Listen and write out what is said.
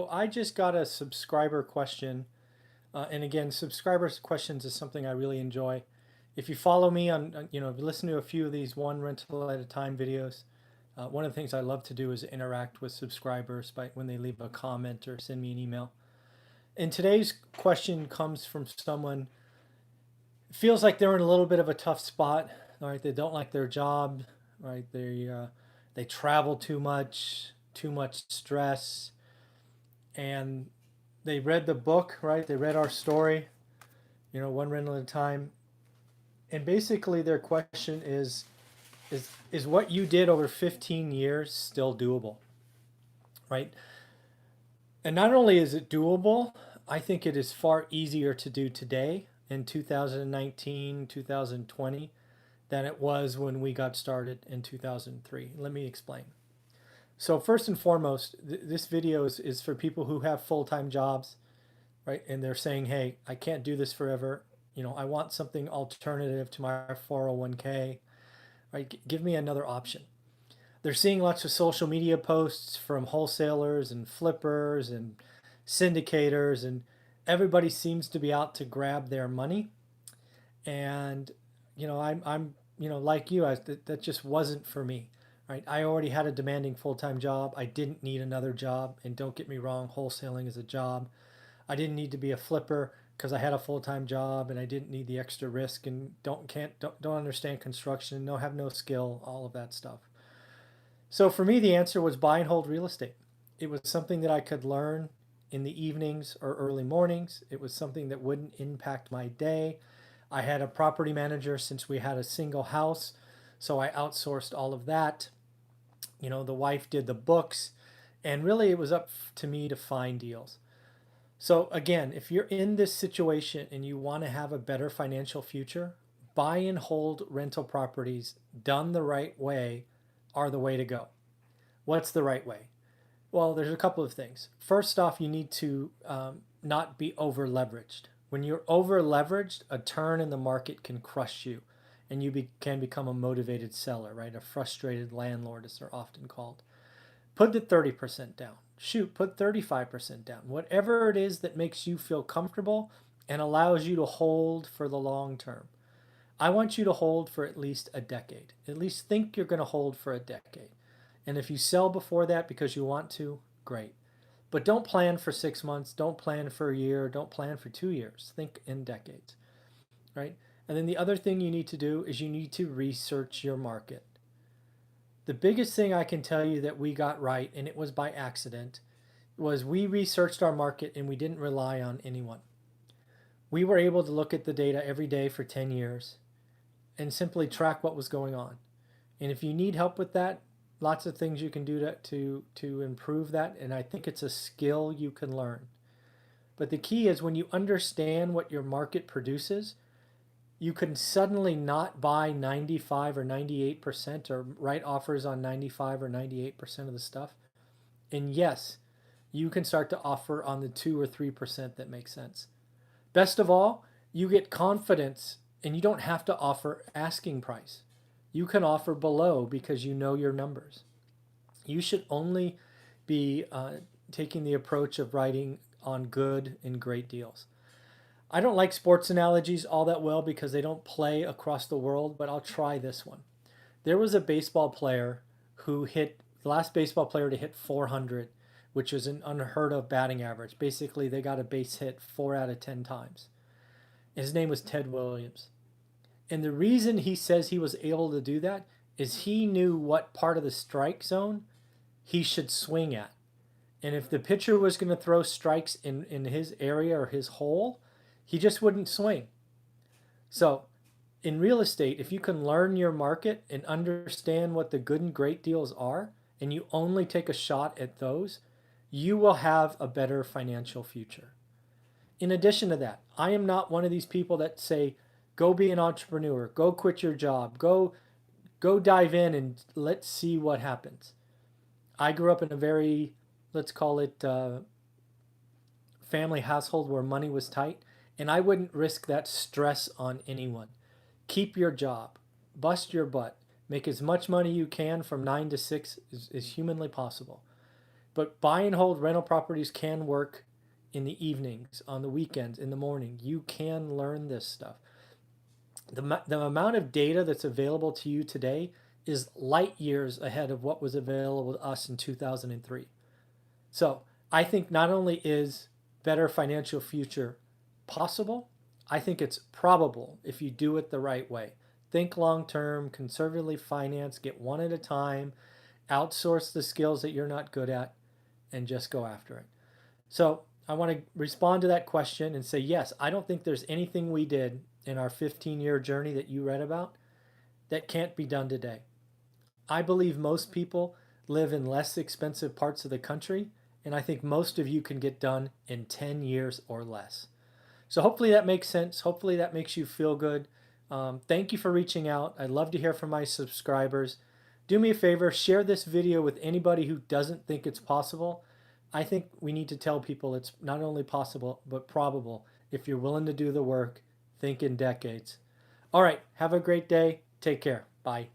So I just got a subscriber question. And again, subscribers questions is something I really enjoy. If you follow me if you listen to a few of these one rental at a time videos, one of the things I love to do is interact with subscribers by when they leave a comment or send me an email. And today's question comes from someone feels like they're in a little bit of a tough spot. All right, they don't like their job. Right, they travel too much stress, and they read the book, right? They read our story, one rental at a time. And basically their question is what you did over 15 years still doable, right? And not only is it doable, I think it is far easier to do today in 2019, 2020 than it was when we got started in 2003. Let me explain. So first and foremost, this video is for people who have full-time jobs, right? And they're saying, hey, I can't do this forever. I want something alternative to my 401k, right? Give me another option. They're seeing lots of social media posts from wholesalers and flippers and syndicators, and everybody seems to be out to grab their money. And, I'm like you, that just wasn't for me, right? I already had a demanding full-time job. I didn't need another job. And don't get me wrong, wholesaling is a job. I didn't need to be a flipper because I had a full-time job and I didn't need the extra risk and don't understand construction, have no skill, all of that stuff. So for me, the answer was buy and hold real estate. It was something that I could learn in the evenings or early mornings. It was something that wouldn't impact my day. I had a property manager since we had a single house, so I outsourced all of that. The wife did the books, and really it was up to me to find deals. So again, if you're in this situation and you want to have a better financial future, buy and hold rental properties done the right way are the way to go. What's the right way? Well, there's a couple of things. First off, you need to not be over leveraged. When you're over leveraged, a turn in the market can crush you and you can become a motivated seller, right? A frustrated landlord, as they're often called. Put the 30% down. Shoot, put 35% down. Whatever it is that makes you feel comfortable and allows you to hold for the long term. I want you to hold for at least a decade. At least think you're going to hold for a decade. And if you sell before that because you want to, great. But don't plan for 6 months. Don't plan for a year. Don't plan for 2 years. Think in decades, right? And then the other thing you need to do is you need to research your market. The biggest thing I can tell you that we got right, and it was by accident, was we researched our market and we didn't rely on anyone. We were able to look at the data every day for 10 years and simply track what was going on. And if you need help with that, lots of things you can do to improve that, and I think it's a skill you can learn. But the key is when you understand what your market produces, you can suddenly not buy 95 or 98% or write offers on 95 or 98% of the stuff. And yes, you can start to offer on the 2 or 3% that makes sense. Best of all, you get confidence and you don't have to offer asking price. You can offer below because you know your numbers. You should only be taking the approach of writing on good and great deals. I don't like sports analogies all that well because they don't play across the world, but I'll try this one. There was a baseball player who hit, the last baseball player to hit 400, which is an unheard of batting average. Basically, they got a base hit 4 out of 10 times. His name was Ted Williams. And the reason he says he was able to do that is he knew what part of the strike zone he should swing at. And if the pitcher was going to throw strikes in his area or his hole, he just wouldn't swing. So in real estate, if you can learn your market and understand what the good and great deals are, and you only take a shot at those, you will have a better financial future. In addition to that, I am not one of these people that say, go be an entrepreneur, go quit your job, go dive in and let's see what happens. I grew up in a very, let's call it family household where money was tight, and I wouldn't risk that stress on anyone. Keep your job, bust your butt, make as much money you can from 9 to 6 as humanly possible. But buy and hold rental properties can work in the evenings, on the weekends, in the morning. You can learn this stuff. The amount of data that's available to you today is light years ahead of what was available to us in 2003. So I think not only is better financial future possible, I think it's probable if you do it the right way. Think long term, conservatively finance, get one at a time, outsource the skills that you're not good at, and just go after it. So I want to respond to that question and say, yes, I don't think there's anything we did in our 15-year journey that you read about that can't be done today. I believe most people live in less expensive parts of the country, and I think most of you can get done in 10 years or less. So hopefully that makes sense. Hopefully that makes you feel good. Thank you for reaching out. I'd love to hear from my subscribers. Do me a favor, share this video with anybody who doesn't think it's possible. I think we need to tell people it's not only possible, but probable. If you're willing to do the work, think in decades. All right, have a great day. Take care. Bye.